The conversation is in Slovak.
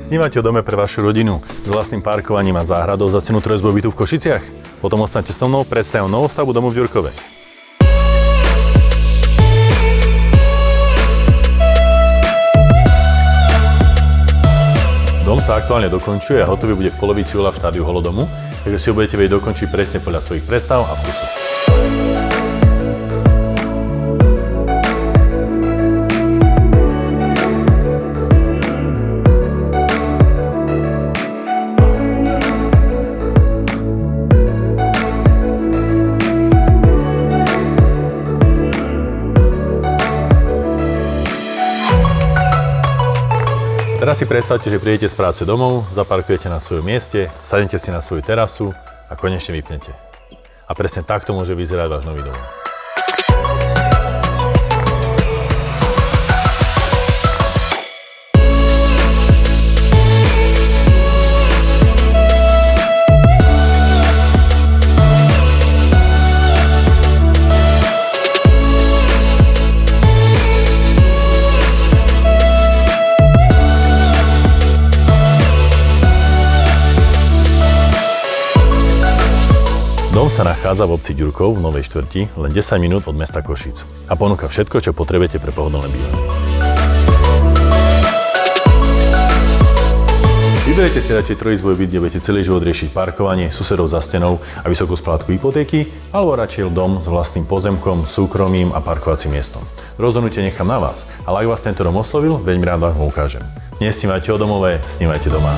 Snívate o dome pre vašu rodinu s vlastným parkovaním a záhradou za cenu trojizbového bytu v Košiciach? Potom ostaňte so mnou, predstavím novostavbu domu v Ďurkove. Dom sa aktuálne dokončuje a hotový bude v polovici júla v štádiu holodomu, takže si ho budete vedieť dokončiť presne podľa svojich predstav a vkusov. Teraz si predstavte, že prídete z práce domov, zaparkujete na svojom mieste, sadnete si na svoju terasu a konečne vypnete. A presne takto môže vyzerať váš nový dom. Dom sa nachádza v obci Ďurkov v Novej štvrti, len 10 minút od mesta Košíc a ponúka všetko, čo potrebujete pre pohodlné bývanie. Vyberete si radšej trojizbový byt, kde budete celý život riešiť parkovanie, susedov za stenou a vysokú splátku hypotéky, alebo radšej dom s vlastným pozemkom, súkromím a parkovacím miestom. Rozhodnutie nechám na vás, ale ak vás tento dom oslovil, veľmi rád vám ho ukážem. Nesnívajte o domové, snívajte doma.